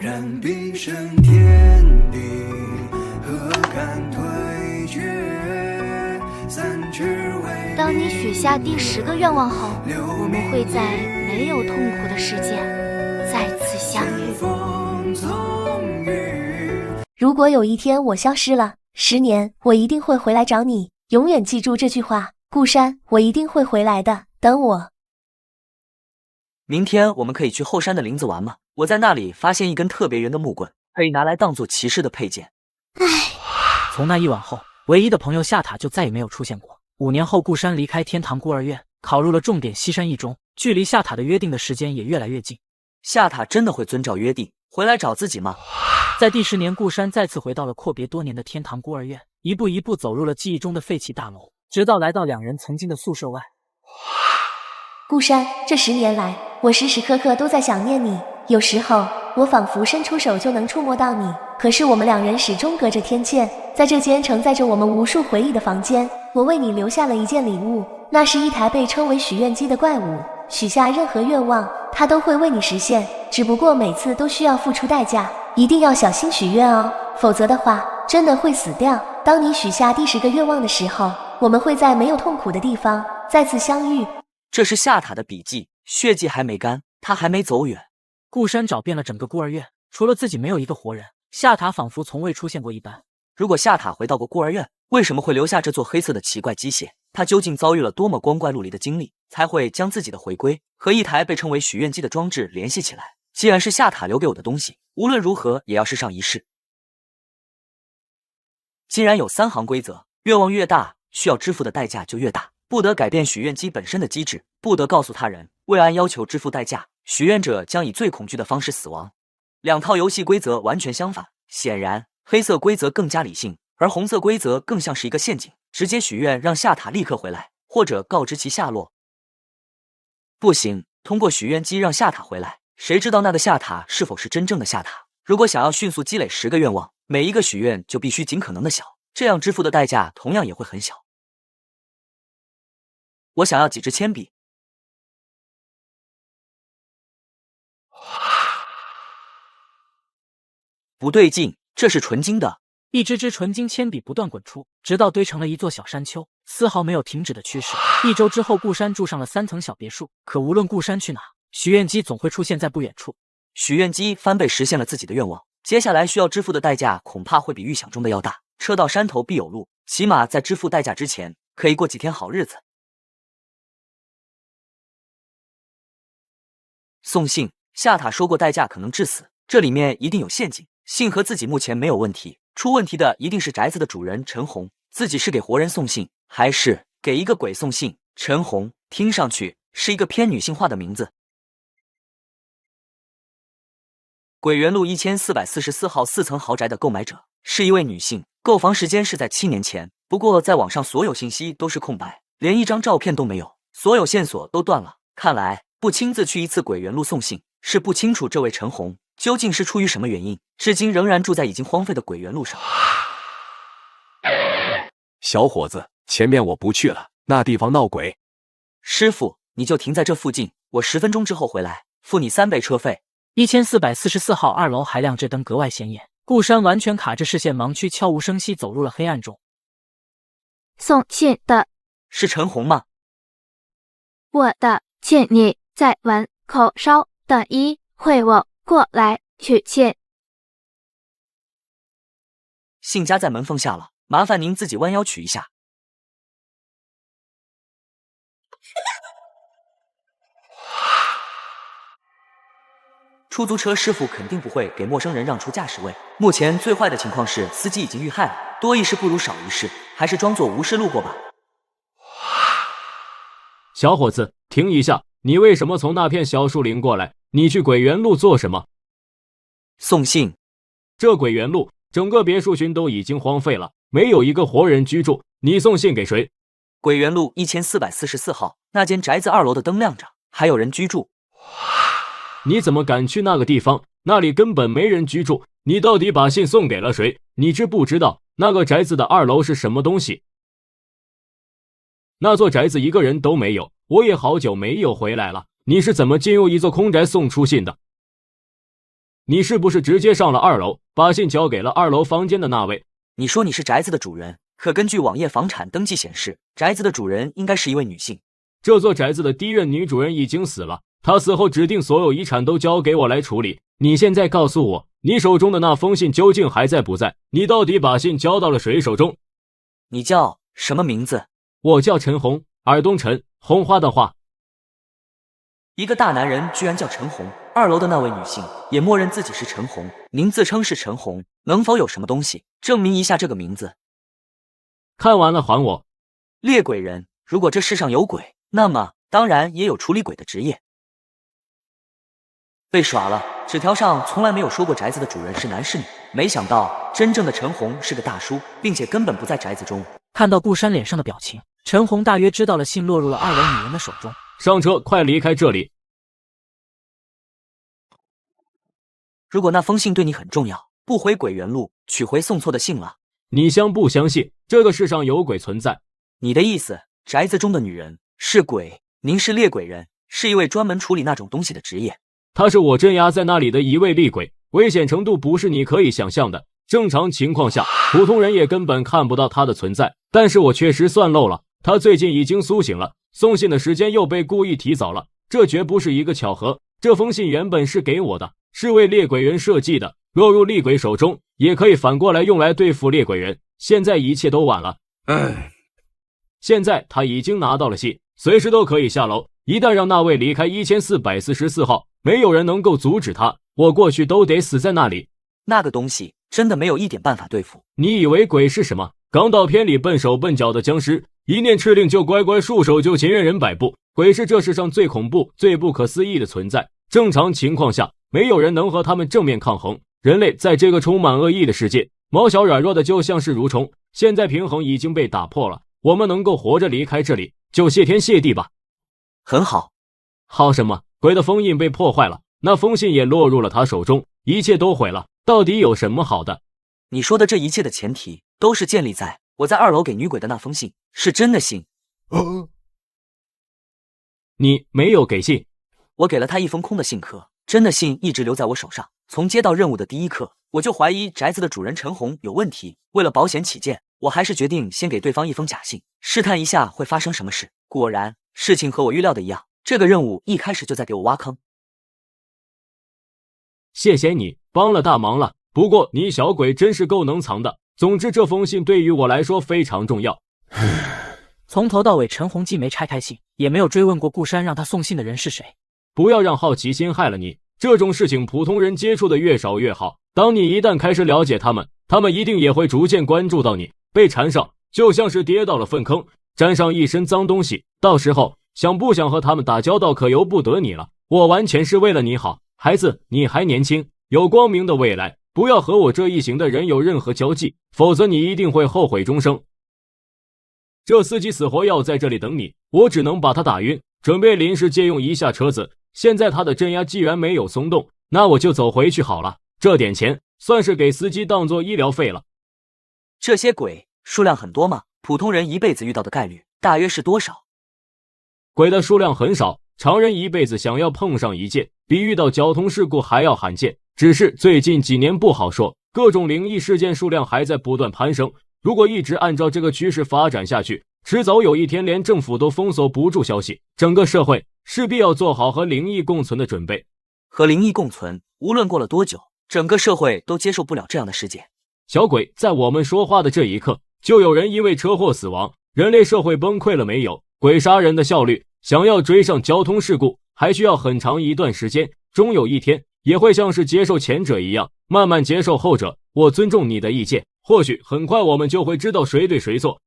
然必胜天地，何敢推却？三尺为当你许下第10个愿望后，我们会在没有痛苦的世界再次相遇。如果有一天我消失了，10年，我一定会回来找你。永远记住这句话，顾山，我一定会回来的，等我。明天我们可以去后山的林子玩吗？我在那里发现一根特别圆的木棍，可以拿来当做骑士的配件。从那一晚后，唯一的朋友夏塔就再也没有出现过。5年后，顾山离开天堂孤儿院，考入了重点西山一中，距离夏塔的约定的时间也越来越近。夏塔真的会遵照约定回来找自己吗？在第10年，顾山再次回到了阔别多年的天堂孤儿院，一步一步走入了记忆中的废弃大楼，直到来到2人曾经的宿舍外。顾山，这10年来，我时时刻刻都在想念你。有时候，我仿佛伸出手就能触摸到你，可是我们2人始终隔着天堑。在这间承载着我们无数回忆的房间，我为你留下了一件礼物，那是一台被称为许愿机的怪物。许下任何愿望，它都会为你实现，只不过每次都需要付出代价。一定要小心许愿哦，否则的话，真的会死掉。当你许下第10个愿望的时候，我们会在没有痛苦的地方再次相遇。这是夏塔的笔记，血迹还没干，他还没走远。顾山找遍了整个孤儿院，除了自己没有一个活人，夏塔仿佛从未出现过一般。如果夏塔回到过孤儿院，为什么会留下这座黑色的奇怪机械？他究竟遭遇了多么光怪陆离的经历，才会将自己的回归和一台被称为许愿机的装置联系起来？既然是夏塔留给我的东西，无论如何也要试上一试。既然有3行规则，愿望越大，需要支付的代价就越大。不得改变许愿机本身的机制，不得告诉他人未按要求支付代价，许愿者将以最恐惧的方式死亡。2套游戏规则完全相反，显然黑色规则更加理性，而红色规则更像是一个陷阱，直接许愿让夏塔立刻回来，或者告知其下落。不行，通过许愿机让夏塔回来，谁知道那个夏塔是否是真正的夏塔？如果想要迅速积累10个愿望，每一个许愿就必须尽可能的小，这样支付的代价同样也会很小。我想要几支铅笔。不对劲，这是纯金的。一支支纯金铅笔不断滚出，直到堆成了一座小山丘，丝毫没有停止的趋势。1周之后，顾山住上了3层小别墅，可无论顾山去哪，许愿机总会出现在不远处。许愿机翻倍实现了自己的愿望，接下来需要支付的代价恐怕会比预想中的要大。车到山头必有路，起码在支付代价之前，可以过几天好日子。送信，夏塔说过代价可能致死，这里面一定有陷阱。信和自己目前没有问题，出问题的一定是宅子的主人陈红。自己是给活人送信，还是给一个鬼送信？陈红听上去是一个偏女性化的名字。鬼园路1444号4层豪宅的购买者是一位女性，购房时间是在7年前，不过在网上所有信息都是空白，连一张照片都没有，所有线索都断了。看来不亲自去一次鬼园路送信，是不清楚这位陈红究竟是出于什么原因，至今仍然住在已经荒废的鬼园路上。小伙子，前面我不去了，那地方闹鬼。师傅，你就停在这附近，我10分钟之后回来，付你3倍车费。1444号2楼还亮着灯，格外显眼。顾山完全卡着视线，盲区悄无声息走入了黑暗中。送信的是陈红吗？我的，请你在门口稍等一会，我过来取信。信夹在门缝下了，麻烦您自己弯腰取一下。出租车师傅肯定不会给陌生人让出驾驶位。目前最坏的情况是司机已经遇害了，多一事不如少一事，还是装作无事路过吧。小伙子，停一下，你为什么从那片小树林过来？你去鬼园路做什么？送信。这鬼园路整个别墅群都已经荒废了，没有一个活人居住，你送信给谁？鬼园路1444号那间宅子2楼的灯亮着，还有人居住。你怎么敢去那个地方？那里根本没人居住，你到底把信送给了谁？你知不知道那个宅子的2楼是什么东西？那座宅子一个人都没有，我也好久没有回来了。你是怎么进入一座空宅送出信的？你是不是直接上了2楼，把信交给了2楼房间的那位？你说你是宅子的主人，可根据网页房产登记显示，宅子的主人应该是一位女性。这座宅子的第一任女主人已经死了，她死后指定所有遗产都交给我来处理。你现在告诉我，你手中的那封信究竟还在不在？你到底把信交到了谁手中？你叫什么名字？我叫陈红，尔东陈，红花的花。一个大男人居然叫陈红，2楼的那位女性也默认自己是陈红。您自称是陈红，能否有什么东西证明一下这个名字？看完了还我。猎鬼人，如果这世上有鬼，那么当然也有处理鬼的职业。被耍了，纸条上从来没有说过宅子的主人是男是女，没想到真正的陈红是个大叔，并且根本不在宅子中。看到顾山脸上的表情，陈红大约知道了信落入了2楼女人的手中。上车，快离开这里！如果那封信对你很重要，不回鬼原路，取回送错的信了。你相不相信这个世上有鬼存在？你的意思，宅子中的女人是鬼？您是猎鬼人，是一位专门处理那种东西的职业。他是我镇压在那里的一位厉鬼，危险程度不是你可以想象的。正常情况下，普通人也根本看不到他的存在，但是我确实算漏了。他最近已经苏醒了，送信的时间又被故意提早了，这绝不是一个巧合。这封信原本是给我的，是为猎鬼人设计的，落入厉鬼手中，也可以反过来用来对付猎鬼人。现在一切都晚了。现在他已经拿到了信，随时都可以下楼。一旦让那位离开1444号，没有人能够阻止他，我过去都得死在那里。那个东西真的没有一点办法对付。你以为鬼是什么？港岛片里笨手笨脚的僵尸，一念敕令就乖乖束手就擒，任人摆布。鬼是这世上最恐怖、最不可思议的存在。正常情况下，没有人能和他们正面抗衡。人类在这个充满恶意的世界，渺小软弱的就像是蠕虫。现在平衡已经被打破了，我们能够活着离开这里，就谢天谢地吧。很好。好什么？鬼的封印被破坏了，那封信也落入了他手中，一切都毁了。到底有什么好的？你说的这一切的前提都是建立在我在2楼给女鬼的那封信是真的信。你没有给信。我给了他一封空的信壳，真的信一直留在我手上。从接到任务的第一刻，我就怀疑宅子的主人陈红有问题。为了保险起见，我还是决定先给对方一封假信，试探一下会发生什么事。果然，事情和我预料的一样，这个任务一开始就在给我挖坑。谢谢你，帮了大忙了。不过你小鬼真是够能藏的。总之，这封信对于我来说非常重要。从头到尾，陈红既没拆开信，也没有追问过顾山让他送信的人是谁。不要让好奇心害了你，这种事情普通人接触的越少越好。当你一旦开始了解他们一定也会逐渐关注到你。被缠上就像是跌到了粪坑，沾上一身脏东西，到时候想不想和他们打交道可由不得你了。我完全是为了你好，孩子，你还年轻，有光明的未来，不要和我这一行的人有任何交际，否则你一定会后悔终生。这司机死活要在这里等你，我只能把他打晕，准备临时借用一下车子。现在他的镇压既然没有松动，那我就走回去好了。这点钱算是给司机当做医疗费了。这些鬼数量很多吗？普通人一辈子遇到的概率大约是多少？鬼的数量很少，常人一辈子想要碰上一件，比遇到交通事故还要罕见。只是最近几年不好说，各种灵异事件数量还在不断攀升。如果一直按照这个趋势发展下去，迟早有一天连政府都封锁不住消息，整个社会势必要做好和灵异共存的准备。和灵异共存，无论过了多久，整个社会都接受不了这样的事件。小鬼，在我们说话的这一刻，就有人因为车祸死亡。人类社会崩溃了没有？鬼杀人的效率，想要追上交通事故，还需要很长一段时间。终有一天，也会像是接受前者一样，慢慢接受后者。我尊重你的意见，或许很快我们就会知道谁对谁错。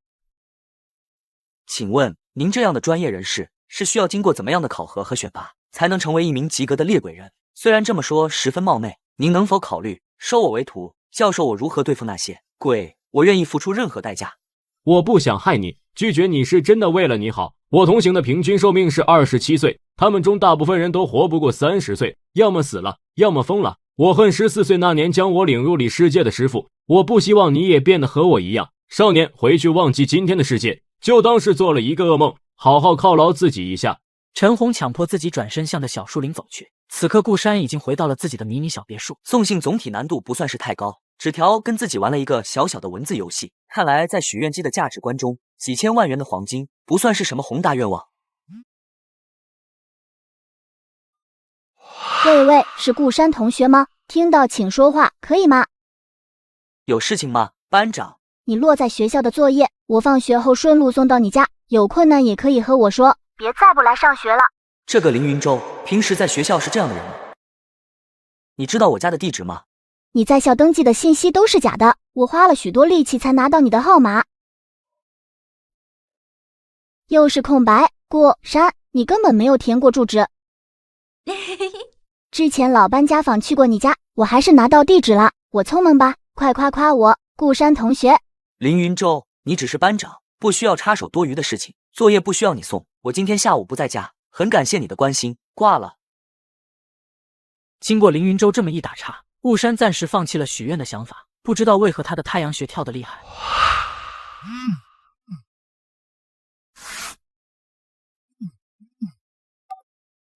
请问，您这样的专业人士，是需要经过怎么样的考核和选拔，才能成为一名及格的猎鬼人？虽然这么说十分冒昧，您能否考虑收我为徒，教授我如何对付那些鬼？我愿意付出任何代价。我不想害你，拒绝你是真的为了你好。我同行的平均寿命是27岁，他们中大部分人都活不过30岁，要么死了，要么疯了。我恨14岁那年将我领入里世界的师傅，我不希望你也变得和我一样。少年，回去忘记今天的世界，就当是做了一个噩梦，好好犒劳自己一下。陈红强迫自己转身向着小树林走去，此刻顾山已经回到了自己的迷你小别墅。送信总体难度不算是太高，纸条跟自己玩了一个小小的文字游戏。看来在许愿机的价值观中，几千万元的黄金不算是什么宏大愿望。喂，是顾山同学吗？听到请说话，可以吗？有事情吗，班长？你落在学校的作业，我放学后顺路送到你家，有困难也可以和我说，别再不来上学了。这个凌云舟平时在学校是这样的人吗？你知道我家的地址吗？你在校登记的信息都是假的，我花了许多力气才拿到你的号码。又是空白，顾山，你根本没有填过住址。之前老班家访去过你家，我还是拿到地址了，我聪明吧？快夸夸我，顾山同学。凌云舟，你只是班长，不需要插手多余的事情，作业不需要你送，我今天下午不在家，很感谢你的关心，挂了。经过凌云舟这么一打岔，顾山暂时放弃了许愿的想法，不知道为何他的太阳穴跳得厉害。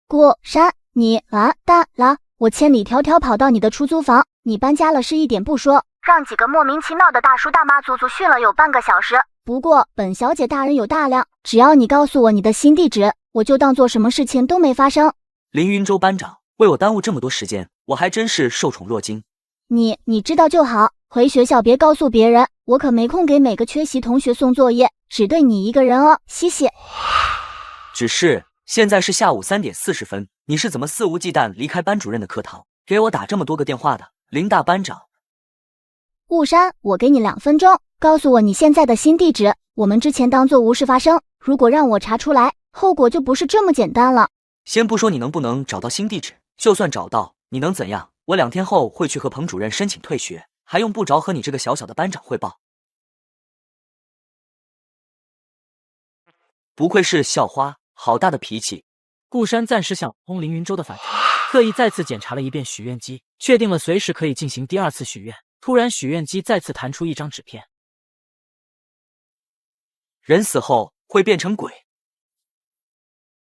顾山，你完蛋了！我千里迢迢跑到你的出租房，你搬家了是一点不说，让几个莫名其妙的大叔大妈足足训了有半个小时。不过本小姐大人有大量，只要你告诉我你的新地址，我就当做什么事情都没发生。凌云舟班长，为我耽误这么多时间，我还真是受宠若惊。你知道就好，回学校别告诉别人，我可没空给每个缺席同学送作业，只对你一个人哦，嘻嘻。只是现在是下午3点40分，你是怎么肆无忌惮离开班主任的课堂，给我打这么多个电话的？林大班长。顾山，我给你2分钟，告诉我你现在的新地址，我们之前当作无事发生，如果让我查出来，后果就不是这么简单了。先不说你能不能找到新地址，就算找到，你能怎样？我2天后会去和彭主任申请退学，还用不着和你这个小小的班长汇报。不愧是校花，好大的脾气。顾山暂时想通凌云舟的反常，特意再次检查了一遍许愿机，确定了随时可以进行第2次许愿。突然许愿机再次弹出一张纸片，人死后会变成鬼。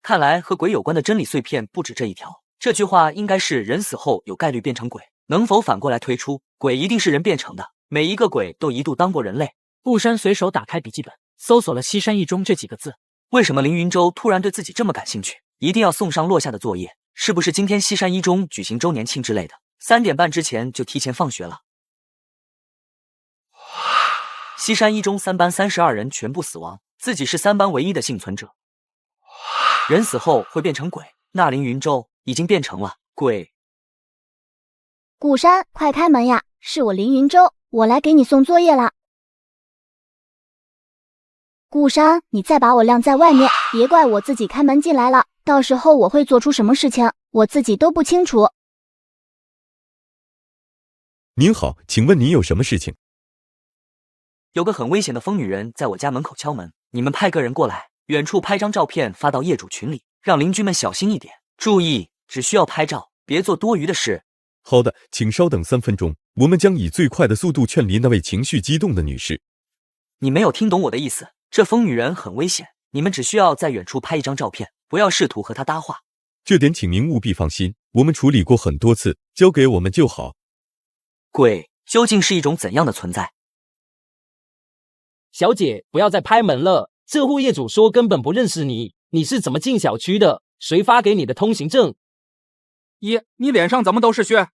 看来和鬼有关的真理碎片不止这一条，这句话应该是人死后有概率变成鬼，能否反过来推出，鬼一定是人变成的，每一个鬼都一度当过人类。顾山随手打开笔记本，搜索了西山一中这几个字。为什么凌云舟突然对自己这么感兴趣，一定要送上落下的作业？是不是今天西山一中举行周年庆之类的？3点半之前就提前放学了。西山一中3班32人全部死亡，自己是3班唯一的幸存者。人死后会变成鬼，那凌云舟已经变成了鬼。顾山，快开门呀！是我凌云舟，我来给你送作业啦。顾山，你再把我晾在外面，别怪我自己开门进来了，到时候我会做出什么事情，我自己都不清楚。您好，请问您有什么事情？有个很危险的疯女人在我家门口敲门，你们派个人过来，远处拍张照片发到业主群里，让邻居们小心一点。注意，只需要拍照，别做多余的事。好的，请稍等3分钟，我们将以最快的速度劝离那位情绪激动的女士。你没有听懂我的意思，这疯女人很危险，你们只需要在远处拍一张照片，不要试图和她搭话。这点请您务必放心，我们处理过很多次，交给我们就好。鬼究竟是一种怎样的存在？小姐，不要再拍门了，这户业主说根本不认识你，你是怎么进小区的？谁发给你的通行证？咦，你脸上怎么都是血？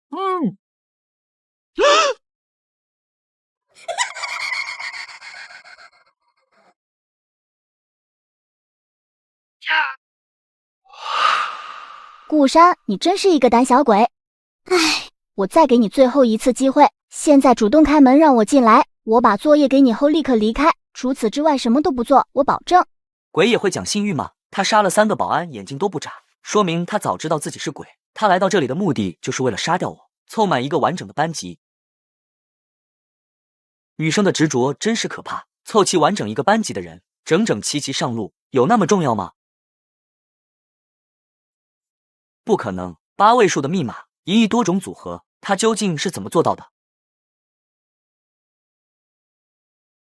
顾山，你真是一个胆小鬼。唉，我再给你最后一次机会，现在主动开门让我进来，我把作业给你后立刻离开，除此之外什么都不做，我保证。鬼也会讲信誉吗？他杀了3个保安，眼睛都不眨，说明他早知道自己是鬼。他来到这里的目的就是为了杀掉我，凑满一个完整的班级。女生的执着真是可怕，凑齐完整一个班级的人，整整齐齐上路，有那么重要吗？不可能，8位数的密码，1亿多种组合，他究竟是怎么做到的？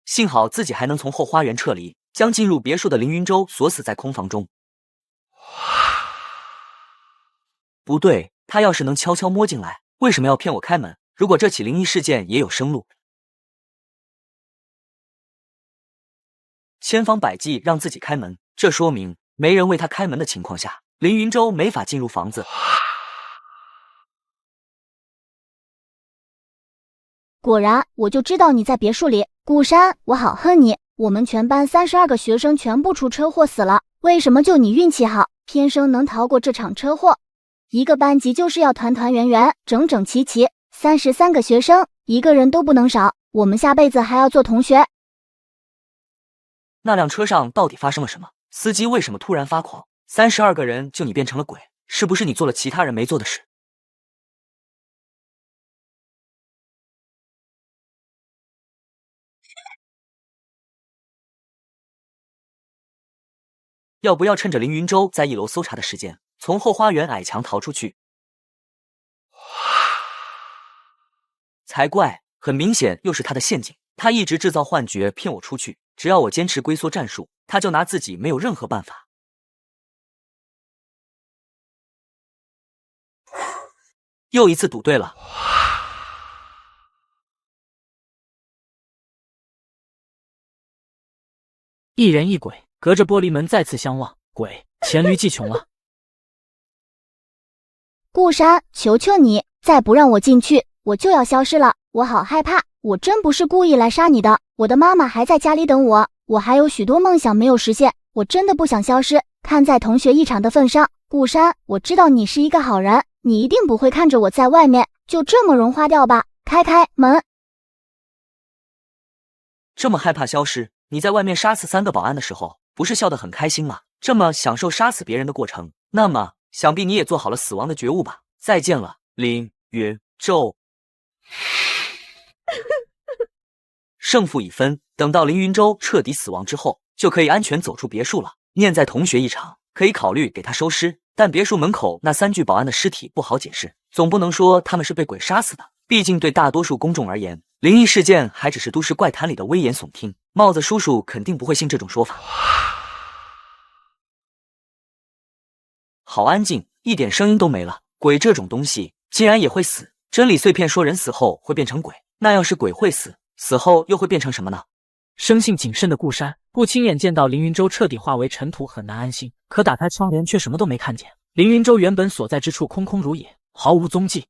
幸好自己还能从后花园撤离，将进入别墅的凌云舟锁死在空房中。不对，他要是能悄悄摸进来，为什么要骗我开门？如果这起灵异事件也有生路，千方百计让自己开门，这说明没人为他开门的情况下，林云洲没法进入房子。果然，我就知道你在别墅里。顾山，我好恨你！我们全班32个学生全部出车祸死了，为什么就你运气好，天生能逃过这场车祸？一个班级就是要团团圆圆，整整齐齐，33个学生，一个人都不能少。我们下辈子还要做同学。那辆车上到底发生了什么？司机为什么突然发狂？32个人就你变成了鬼，是不是你做了其他人没做的事？要不要趁着林云洲在1楼搜查的时间，从后花园矮墙逃出去？才怪！很明显又是他的陷阱，他一直制造幻觉骗我出去，只要我坚持龟缩战术，他就拿自己没有任何办法。又一次赌对了。一人一鬼隔着玻璃门再次相望，鬼黔驴技穷了。顾山，求求你，再不让我进去，我就要消失了，我好害怕，我真不是故意来杀你的，我的妈妈还在家里等我，我还有许多梦想没有实现，我真的不想消失。看在同学一场的份上，顾山，我知道你是一个好人，你一定不会看着我在外面就这么融化掉吧？开门！这么害怕消失，你在外面杀死3个保安的时候，不是笑得很开心吗？这么享受杀死别人的过程，那么想必你也做好了死亡的觉悟吧？再见了，林云洲。胜负已分，等到林云洲彻底死亡之后，就可以安全走出别墅了。念在同学一场，可以考虑给他收尸，但别墅门口那3具保安的尸体不好解释，总不能说他们是被鬼杀死的。毕竟对大多数公众而言，灵异事件还只是都市怪谈里的危言耸听，帽子叔叔肯定不会信这种说法。好安静，一点声音都没了。鬼这种东西竟然也会死？真理碎片说人死后会变成鬼，那要是鬼会死，死后又会变成什么呢？生性谨慎的顾山不亲眼见到凌云洲彻底化为尘土，很难安心。可打开窗帘却什么都没看见，凌云洲原本所在之处空空如也，毫无踪迹。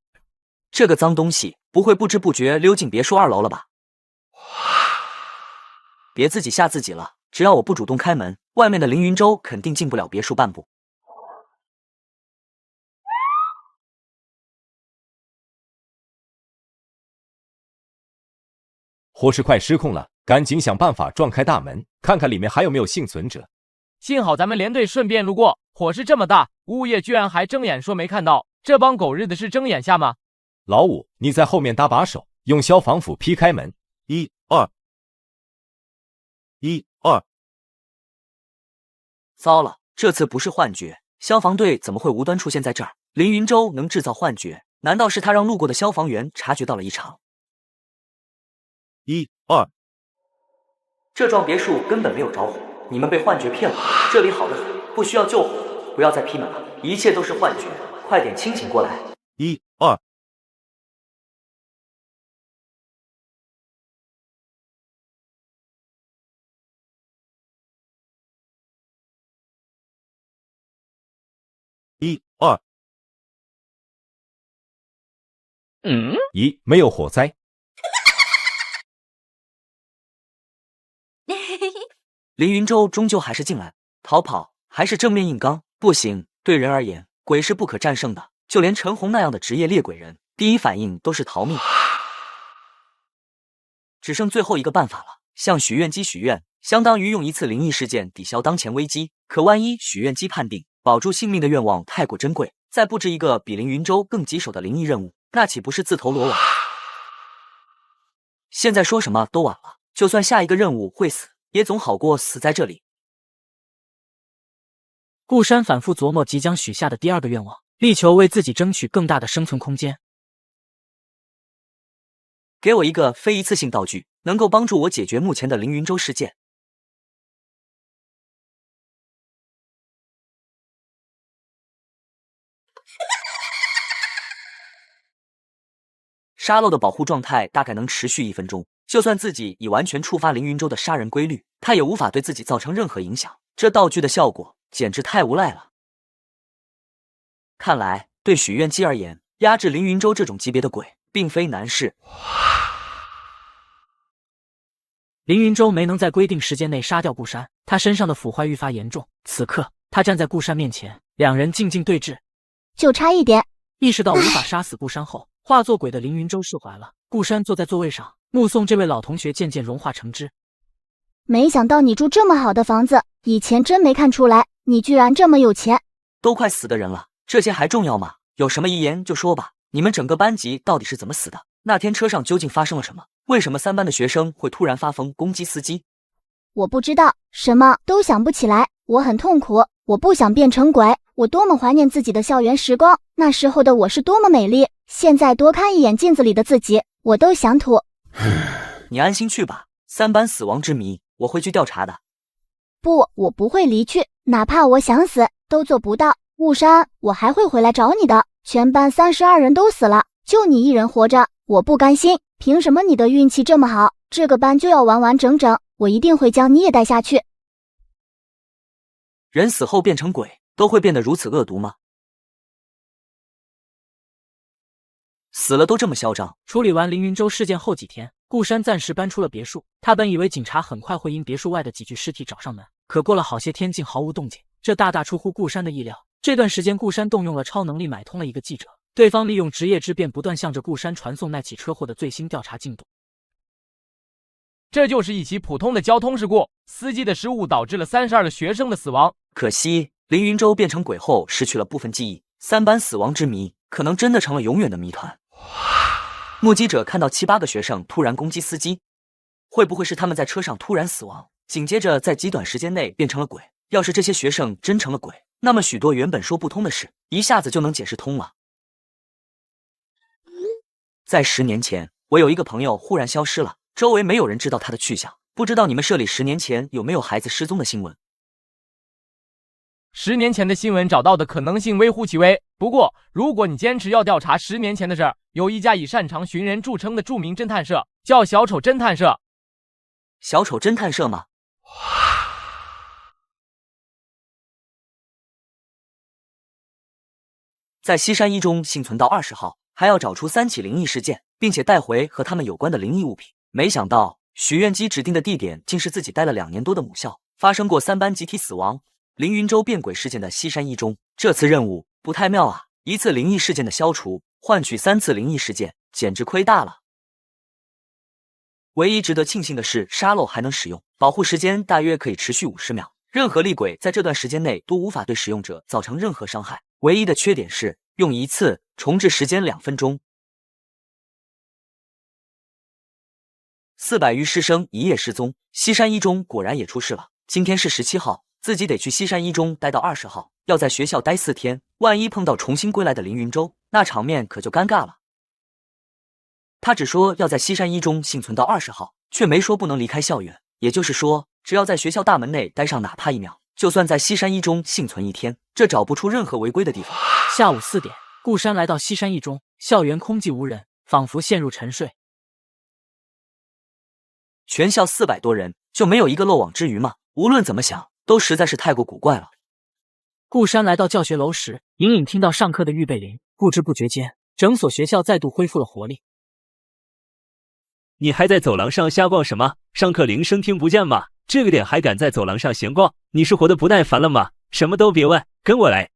这个脏东西不会不知不觉溜进别墅2楼了吧？别自己吓自己了，只要我不主动开门，外面的凌云洲肯定进不了别墅半步。火势快失控了，赶紧想办法撞开大门，看看里面还有没有幸存者。幸好咱们连队顺便路过，火势这么大，物业居然还睁眼说没看到，这帮狗日的是睁眼瞎吗？老五，你在后面搭把手，用消防斧劈开门。1、2，糟了，这次不是幻觉，消防队怎么会无端出现在这儿？凌云洲能制造幻觉，难道是他让路过的消防员察觉到了异常？1、2，这幢别墅根本没有着火，你们被幻觉骗了，这里好得很，不需要救火，不要再劈门了，一切都是幻觉，快点清醒过来。1、2。1、2，咦，没有火灾。凌云洲终究还是进来，逃跑还是正面硬刚？不行，对人而言，鬼是不可战胜的，就连陈红那样的职业猎鬼人，第一反应都是逃命。只剩最后一个办法了，向许愿机许愿，相当于用一次灵异事件抵消当前危机。可万一许愿机判定保住性命的愿望太过珍贵，再布置一个比凌云洲更棘手的灵异任务，那岂不是自投罗网？现在说什么都晚了，就算下一个任务会死，也总好过死在这里。顾山反复琢磨即将许下的第2个愿望，力求为自己争取更大的生存空间。给我一个非一次性道具，能够帮助我解决目前的凌云洲事件。沙漏的保护状态大概能持续1分钟，就算自己已完全触发凌云舟的杀人规律，他也无法对自己造成任何影响。这道具的效果简直太无赖了。看来对许愿姬而言，压制凌云舟这种级别的鬼并非难事。凌云舟没能在规定时间内杀掉顾山，他身上的腐坏愈发严重。此刻，他站在顾山面前，两人静静对峙。就差一点。意识到无法杀死顾山后，化作鬼的凌云舟释怀了。顾山坐在座位上，目送这位老同学渐渐融化成汁。没想到你住这么好的房子，以前真没看出来，你居然这么有钱。都快死的人了，这些还重要吗？有什么遗言就说吧。你们整个班级到底是怎么死的？那天车上究竟发生了什么？为什么3班的学生会突然发疯攻击司机？我不知道，什么都想不起来。我很痛苦，我不想变成鬼。我多么怀念自己的校园时光，那时候的我是多么美丽。现在多看一眼镜子里的自己，我都想吐。你安心去吧，3班死亡之谜我会去调查的。不，我不会离去，哪怕我想死都做不到。雾山，我还会回来找你的。全班32人都死了，就你一人活着，我不甘心。凭什么你的运气这么好？这个班就要完完整整，我一定会将你也带下去。人死后变成鬼，都会变得如此恶毒吗？死了都这么嚣张。处理完凌云舟事件后几天，顾山暂时搬出了别墅。他本以为警察很快会因别墅外的几具尸体找上门，可过了好些天竟毫无动静，这大大出乎顾山的意料。这段时间，顾山动用了超能力买通了一个记者，对方利用职业之便不断向着顾山传送那起车祸的最新调查进度。这就是一起普通的交通事故，司机的失误导致了32个学生的死亡。可惜凌云舟变成鬼后失去了部分记忆，3班死亡之谜可能真的成了永远的谜团。目击者看到7、8个学生突然攻击司机，会不会是他们在车上突然死亡，紧接着在极短时间内变成了鬼？要是这些学生真成了鬼，那么许多原本说不通的事一下子就能解释通了。在10年前，我有一个朋友忽然消失了，周围没有人知道他的去向。不知道你们社里10年前有没有孩子失踪的新闻？10年前的新闻找到的可能性微乎其微。不过，如果你坚持要调查10年前的事儿，有一家以擅长寻人著称的著名侦探社，叫小丑侦探社。小丑侦探社吗？在西山一中幸存到20号，还要找出3起灵异事件，并且带回和他们有关的灵异物品。没想到许愿姬指定的地点竟是自己待了2年多的母校，发生过3班集体死亡、凌云舟变鬼事件的西山一中。这次任务不太妙啊！1次灵异事件的消除，换取3次灵异事件，简直亏大了。唯一值得庆幸的是，沙漏还能使用，保护时间大约可以持续50秒。任何厉鬼在这段时间内都无法对使用者造成任何伤害。唯一的缺点是用1次，重置时间2分钟。400余师生一夜失踪，西山一中果然也出事了。今天是17号，自己得去西山一中待到20号，要在学校待4天。万一碰到重新归来的凌云舟，那场面可就尴尬了。他只说要在西山一中幸存到20号，却没说不能离开校园。也就是说，只要在学校大门内待上哪怕1秒，就算在西山一中幸存1天，这找不出任何违规的地方。下午4点，顾山来到西山一中，校园空寂无人，仿佛陷入沉睡。全校400多人，就没有一个漏网之鱼吗？无论怎么想，都实在是太过古怪了。顾山来到教学楼时，隐隐听到上课的预备铃，不知不觉间，整所学校再度恢复了活力。你还在走廊上瞎逛什么？上课铃声听不见吗？这个点还敢在走廊上闲逛？你是活得不耐烦了吗？什么都别问，跟我来。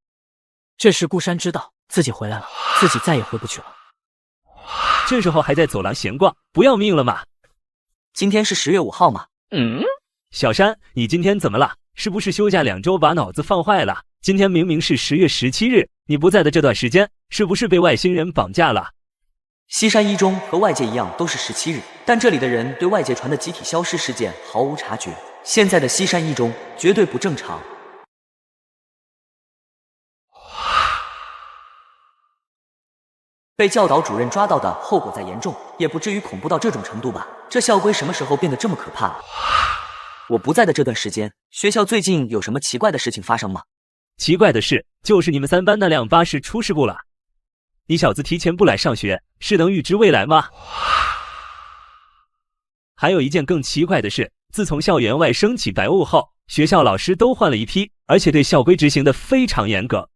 这时顾山知道自己回来了，自己再也回不去了。这时候还在走廊闲逛，不要命了吗？今天是10月5号吗？小山，你今天怎么了？是不是休假2周把脑子放坏了？今天明明是10月17日，你不在的这段时间，是不是被外星人绑架了？西山一中和外界一样都是17日，但这里的人对外界传的集体消失事件毫无察觉。现在的西山一中绝对不正常。被教导主任抓到的后果再严重，也不至于恐怖到这种程度吧？这校规什么时候变得这么可怕了？我不在的这段时间，学校最近有什么奇怪的事情发生吗？奇怪的是，就是你们3班那辆巴士出事故了。你小子提前不来上学，是能预知未来吗？还有一件更奇怪的是，自从校园外升起白雾后，学校老师都换了一批，而且对校规执行的非常严格。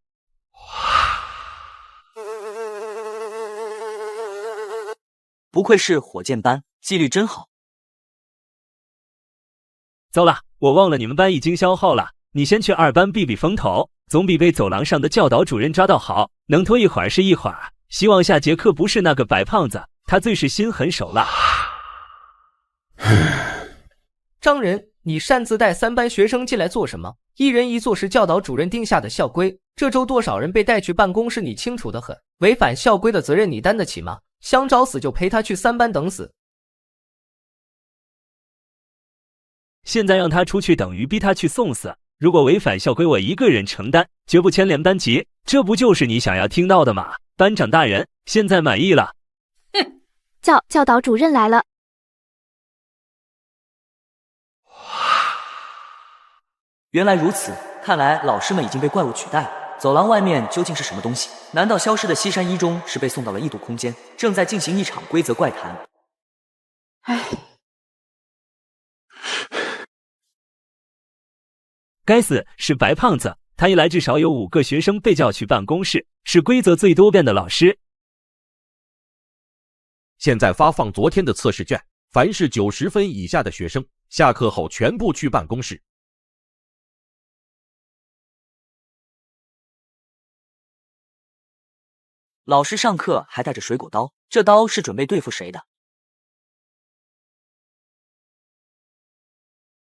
不愧是火箭班，纪律真好。糟了，我忘了你们班已经消耗了，你先去2班避避风头，总比被走廊上的教导主任抓到好，能拖一会儿是一会儿。希望下节课不是那个白胖子，他最是心狠手辣。张仁，你擅自带3班学生进来做什么？1人1座是教导主任定下的校规，这周多少人被带去办公室你清楚得很，违反校规的责任你担得起吗？想找死就陪他去3班等死。现在让他出去等于逼他去送死，如果违反校规我一个人承担，绝不牵连班级，这不就是你想要听到的吗？班长大人，现在满意了。哼，教导主任来了。原来如此，看来老师们已经被怪物取代了。走廊外面究竟是什么东西？难道消失的西山一中是被送到了异度空间，正在进行一场规则怪谈？唉，该死，是白胖子，他一来至少有5个学生被叫去办公室，是规则最多变的老师。现在发放昨天的测试卷，凡是90分以下的学生，下课后全部去办公室。老师上课还带着水果刀，这刀是准备对付谁的？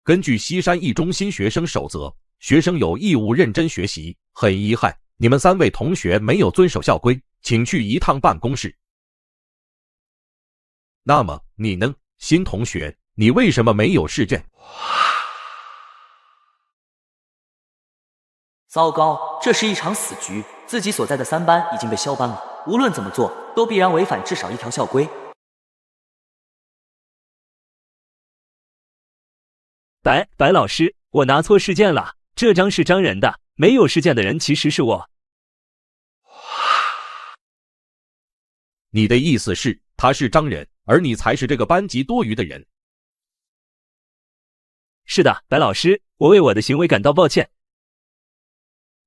根据西山一中新学生守则，学生有义务认真学习。很遗憾，你们3位同学没有遵守校规，请去一趟办公室。那么你呢，新同学，你为什么没有试卷？糟糕，这是一场死局，自己所在的3班已经被消班了，无论怎么做，都必然违反至少1条校规。白老师，我拿错试卷了，这张是张仁的，没有试卷的人其实是我。你的意思是，他是张仁，而你才是这个班级多余的人？是的，白老师，我为我的行为感到抱歉。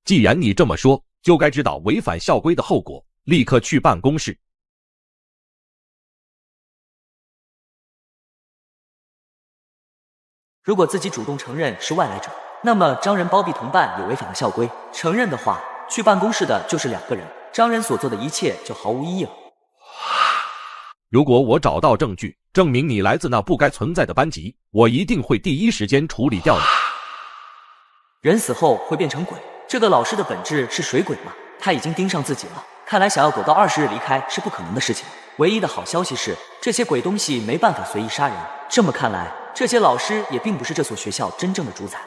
既然你这么说，就该知道违反校规的后果，立刻去办公室。如果自己主动承认是外来者，那么张仁包庇同伴也违反了校规。承认的话，去办公室的就是2个人，张仁所做的一切就毫无意义了。如果我找到证据，证明你来自那不该存在的班级，我一定会第一时间处理掉你。人死后会变成鬼，这个老师的本质是水鬼吗？他已经盯上自己了，看来想要苟到20日离开是不可能的事情。唯一的好消息是，这些鬼东西没办法随意杀人。这么看来，这些老师也并不是这所学校真正的主宰。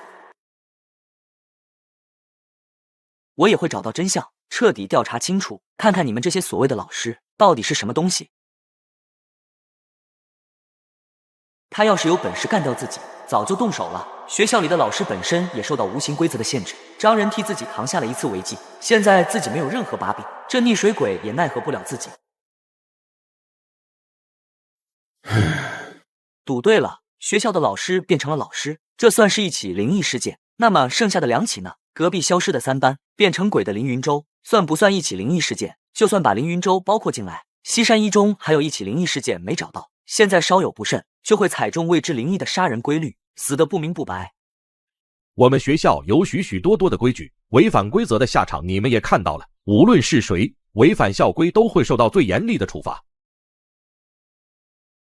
我也会找到真相，彻底调查清楚，看看你们这些所谓的老师到底是什么东西。他要是有本事干掉自己，早就动手了。学校里的老师本身也受到无形规则的限制，张仁替自己扛下了一次危机，现在自己没有任何把柄，这溺水鬼也奈何不了自己。赌对了，学校的老师变成了老师，这算是一起灵异事件。那么剩下的2起呢？隔壁消失的3班变成鬼的凌云洲，算不算一起灵异事件？就算把凌云洲包括进来，西山一中还有一起灵异事件没找到，现在稍有不慎，就会踩中未知灵异的杀人规律，死得不明不白。我们学校有许许多多的规矩，违反规则的下场你们也看到了，无论是谁违反校规都会受到最严厉的处罚。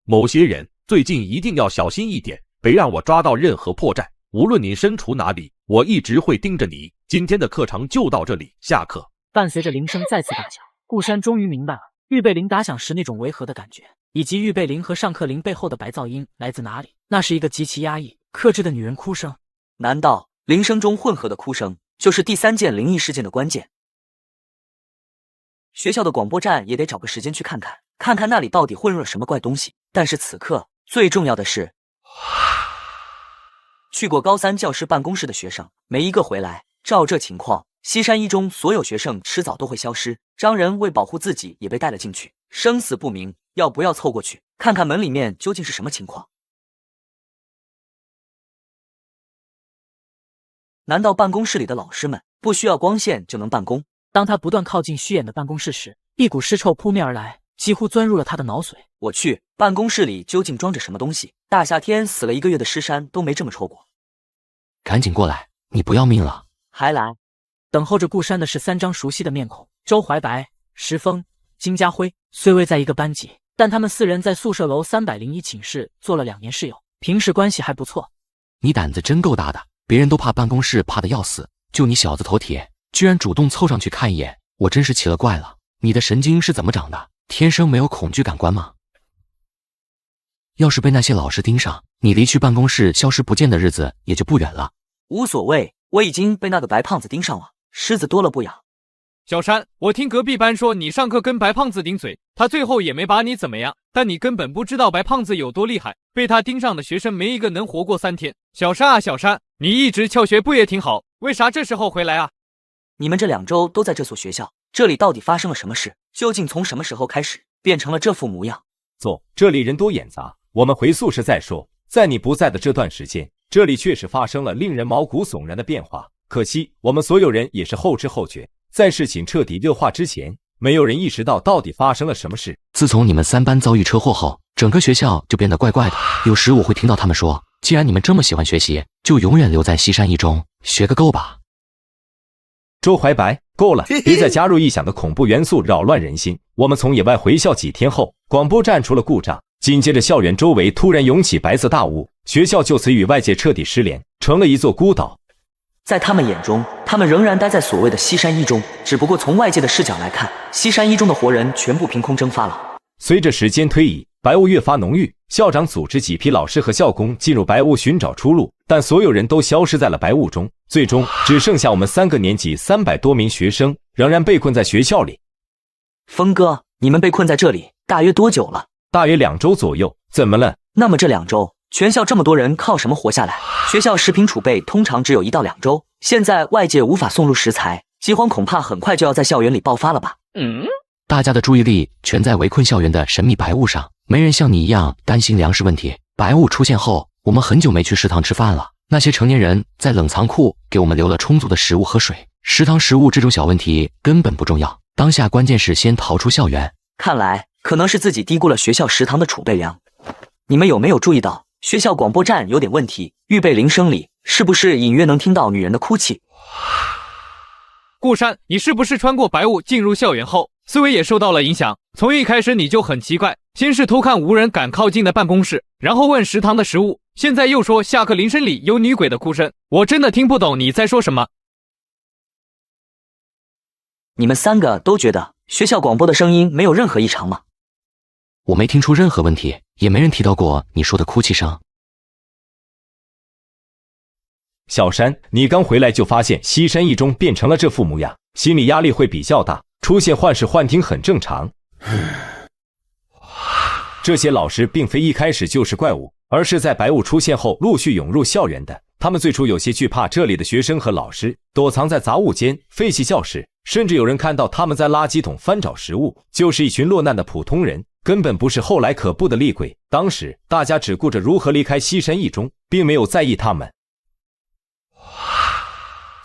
某些人最近一定要小心一点，别让我抓到任何破绽，无论你身处哪里，我一直会盯着你。今天的课程就到这里，下课。伴随着铃声再次打响，顾山终于明白了预备铃打响时那种违和的感觉，以及预备铃和上课铃背后的白噪音来自哪里。那是一个极其压抑、克制的女人哭声。难道铃声中混合的哭声就是第3件灵异事件的关键？学校的广播站也得找个时间去看看，看看那里到底混入了什么怪东西。但是此刻最重要的是，去过高3教师办公室的学生没一个回来，照这情况，西山一中所有学生迟早都会消失，张仁为保护自己也被带了进去，生死不明，要不要凑过去看看门里面究竟是什么情况？难道办公室里的老师们不需要光线就能办公？当他不断靠近虚掩的办公室时，一股尸臭扑面而来，几乎钻入了他的脑髓。我去，办公室里究竟装着什么东西？大夏天死了1个月的尸山都没这么臭过。赶紧过来，你不要命了？还来？等候着顾山的是3张熟悉的面孔：周怀白、石峰、金家辉。虽未在一个班级，但他们4人在宿舍楼301寝室做了2年室友，平时关系还不错。你胆子真够大的，别人都怕办公室怕得要死，就你小子头铁，居然主动凑上去看一眼，我真是奇了怪了。你的神经是怎么长的？天生没有恐惧感官吗？要是被那些老师盯上，你离去办公室消失不见的日子也就不远了。无所谓，我已经被那个白胖子盯上了，虱子多了不痒。小山，我听隔壁班说你上课跟白胖子顶嘴，他最后也没把你怎么样，但你根本不知道白胖子有多厉害，被他盯上的学生没一个能活过3天。小山啊小山，你一直翘学不也挺好，为啥这时候回来啊？你们这2周都在这所学校，这里到底发生了什么事？究竟从什么时候开始变成了这副模样？走，这里人多眼杂，我们回宿舍再说。在你不在的这段时间，这里确实发生了令人毛骨悚然的变化，可惜我们所有人也是后知后觉，在事情彻底恶化之前，没有人意识到底发生了什么事。自从你们3班遭遇车祸后，整个学校就变得怪怪的。有时我会听到他们说，既然你们这么喜欢学习，就永远留在西山一中学个够吧。周怀白，够了，别再加入异响的恐怖元素扰乱人心。我们从野外回校几天后，广播站出了故障，紧接着校园周围突然涌起白色大雾，学校就此与外界彻底失联，成了一座孤岛。在他们眼中，他们仍然待在所谓的西山一中，只不过从外界的视角来看，西山一中的活人全部凭空蒸发了。随着时间推移，白雾越发浓郁，校长组织几批老师和校工进入白雾寻找出路，但所有人都消失在了白雾中，最终只剩下我们3个年级300多名学生仍然被困在学校里。峰哥，你们被困在这里大约多久了？大约2周左右。怎么了？那么这2周全校这么多人靠什么活下来？学校食品储备通常只有1到2周，现在外界无法送入食材，饥荒恐怕很快就要在校园里爆发了吧？大家的注意力全在围困校园的神秘白雾上，没人像你一样担心粮食问题。白雾出现后，我们很久没去食堂吃饭了。那些成年人在冷藏库给我们留了充足的食物和水，食堂食物这种小问题根本不重要，当下关键是先逃出校园。看来可能是自己低估了学校食堂的储备粮。你们有没有注意到学校广播站有点问题？预备铃声里是不是隐约能听到女人的哭泣？顾山，你是不是穿过白雾进入校园后，思维也受到了影响？从一开始你就很奇怪，先是偷看无人敢靠近的办公室，然后问食堂的食物，现在又说下课铃声里有女鬼的哭声，我真的听不懂你在说什么。你们3个都觉得学校广播的声音没有任何异常吗？我没听出任何问题，也没人提到过你说的哭泣声。小山，你刚回来就发现西山一中变成了这副模样，心理压力会比较大，出现幻视幻听很正常。这些老师并非一开始就是怪物，而是在白雾出现后陆续涌入校园的。他们最初有些惧怕这里的学生和老师，躲藏在杂物间、废弃教室，甚至有人看到他们在垃圾桶翻找食物，就是一群落难的普通人，根本不是后来可怖的厉鬼。当时大家只顾着如何离开西山一中，并没有在意他们。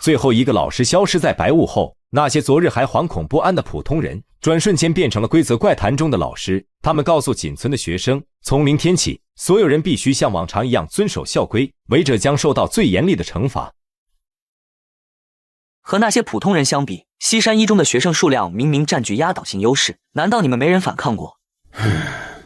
最后一个老师消失在白雾后，那些昨日还惶恐不安的普通人，转瞬间变成了规则怪谈中的老师。他们告诉仅存的学生，从明天起，所有人必须像往常一样遵守校规，违者将受到最严厉的惩罚。和那些普通人相比，西山一中的学生数量明明占据压倒性优势，难道你们没人反抗过？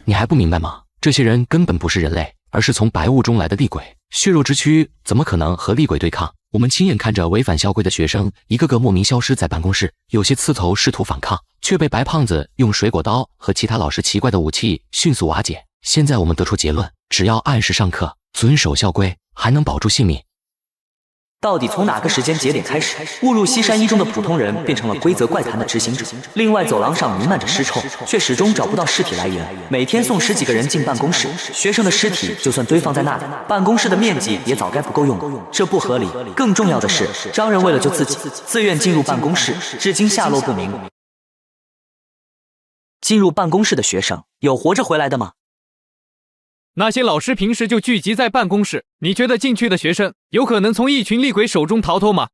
你还不明白吗？这些人根本不是人类，而是从白雾中来的厉鬼，血肉之躯怎么可能和厉鬼对抗？我们亲眼看着违反校规的学生一个个莫名消失在办公室，有些刺头试图反抗，却被白胖子用水果刀和其他老师奇怪的武器迅速瓦解。现在我们得出结论，只要按时上课，遵守校规，还能保住性命。到底从哪个时间节点开始，误入西山一中的普通人变成了规则怪谈的执行者？另外，走廊上弥漫着尸臭，却始终找不到尸体来源。每天送10几个人进办公室，学生的尸体就算堆放在那里，办公室的面积也早该不够用了，这不合理。更重要的是，张仁为了救自己，自愿进入办公室，至今下落不明。进入办公室的学生有活着回来的吗？那些老师平时就聚集在办公室，你觉得进去的学生有可能从一群厉鬼手中逃脱吗？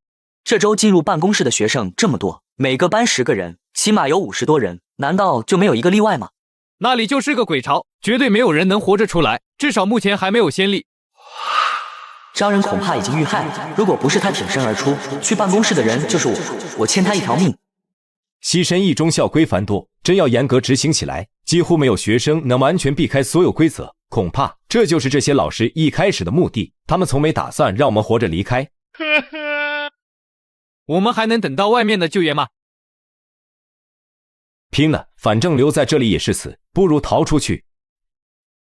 这周进入办公室的学生这么多，每个班10个人，起码有50多人，难道就没有一个例外吗？那里就是个鬼巢，绝对没有人能活着出来，至少目前还没有先例。张仁恐怕已经遇害了，如果不是他挺身而出，去办公室的人就是我欠他一条命。西山一中校规繁多，真要严格执行起来，几乎没有学生能完全避开所有规则。恐怕这就是这些老师一开始的目的，他们从没打算让我们活着离开。我们还能等到外面的救援吗？拼了，反正留在这里也是死，不如逃出去。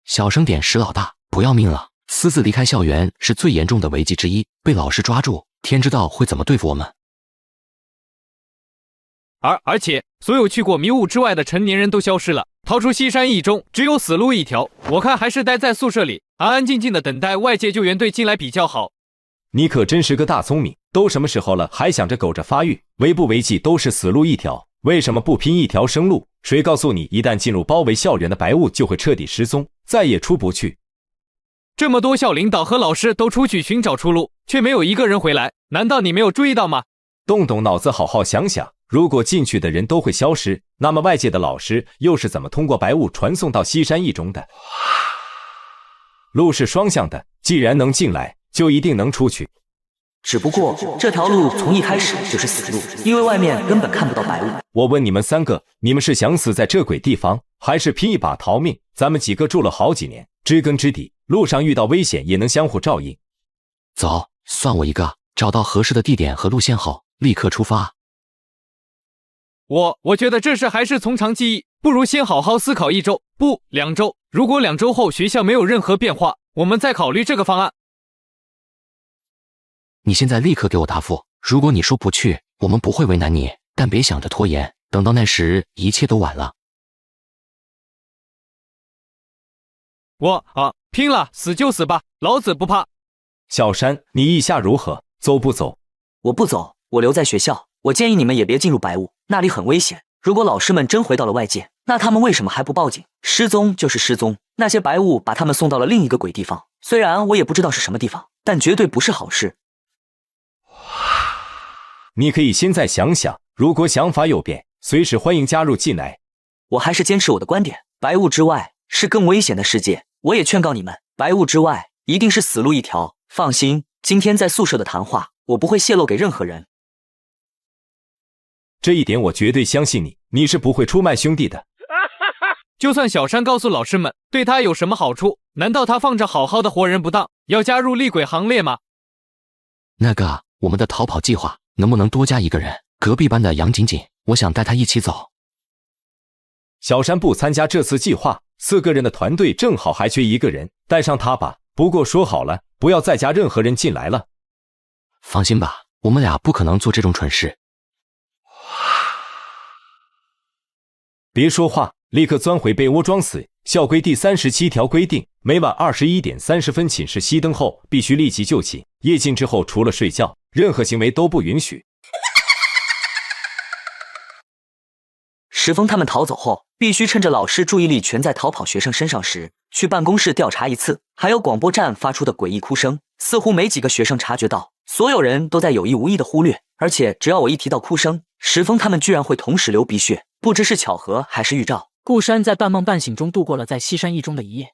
小声点，石老大，不要命了！私自离开校园是最严重的违纪之一，被老师抓住，天知道会怎么对付我们。而且，所有去过迷雾之外的成年人都消失了，逃出西山一中只有死路一条。我看还是待在宿舍里，安安静静的等待外界救援队进来比较好。你可真是个大聪明，都什么时候了，还想着苟着发育？违不违纪都是死路一条，为什么不拼一条生路？谁告诉你，一旦进入包围校园的白雾就会彻底失踪，再也出不去？这么多校领导和老师都出去寻找出路，却没有一个人回来，难道你没有注意到吗？动动脑子，好好想想。如果进去的人都会消失，那么外界的老师又是怎么通过白雾传送到西山一中的？路是双向的，既然能进来，就一定能出去。只不过这条路从一开始就是死路，因为外面根本看不到白雾。我问你们3个，你们是想死在这鬼地方，还是拼一把逃命？咱们几个住了好几年，知根知底，路上遇到危险也能相互照应。走，算我一个，找到合适的地点和路线后，立刻出发。我觉得这事还是从长计议，不如先好好思考1周，不2周。如果2周后学校没有任何变化，我们再考虑这个方案。你现在立刻给我答复，如果你说不去，我们不会为难你，但别想着拖延，等到那时一切都晚了。拼了，死就死吧，老子不怕。小山，你意下如何？走不走？我不走，我留在学校。我建议你们也别进入白雾，那里很危险。如果老师们真回到了外界，那他们为什么还不报警？失踪就是失踪，那些白雾把他们送到了另一个鬼地方。虽然我也不知道是什么地方，但绝对不是好事。你可以现在想想，如果想法有变，随时欢迎加入进来。我还是坚持我的观点，白雾之外是更危险的世界。我也劝告你们，白雾之外一定是死路一条。放心，今天在宿舍的谈话，我不会泄露给任何人。这一点我绝对相信你，你是不会出卖兄弟的。就算小山告诉老师们对他有什么好处，难道他放着好好的活人不当，要加入厉鬼行列吗？那个，我们的逃跑计划能不能多加一个人？隔壁班的杨锦锦，我想带他一起走。小山不参加这次计划，4个人的团队正好还缺1个人，带上他吧。不过说好了，不要再加任何人进来了。放心吧，我们俩不可能做这种蠢事。别说话，立刻钻回被窝装死。校规第37条规定，每晚21点30分寝室熄灯后，必须立即就寝。夜静之后，除了睡觉，任何行为都不允许。石峰他们逃走后，必须趁着老师注意力全在逃跑学生身上时，去办公室调查一次。还有广播站发出的诡异哭声，似乎没几个学生察觉到，所有人都在有意无意的忽略。而且只要我一提到哭声，石峰他们居然会同时流鼻血，不知是巧合还是预兆。顾山在半梦半醒中度过了在西山一中的一夜。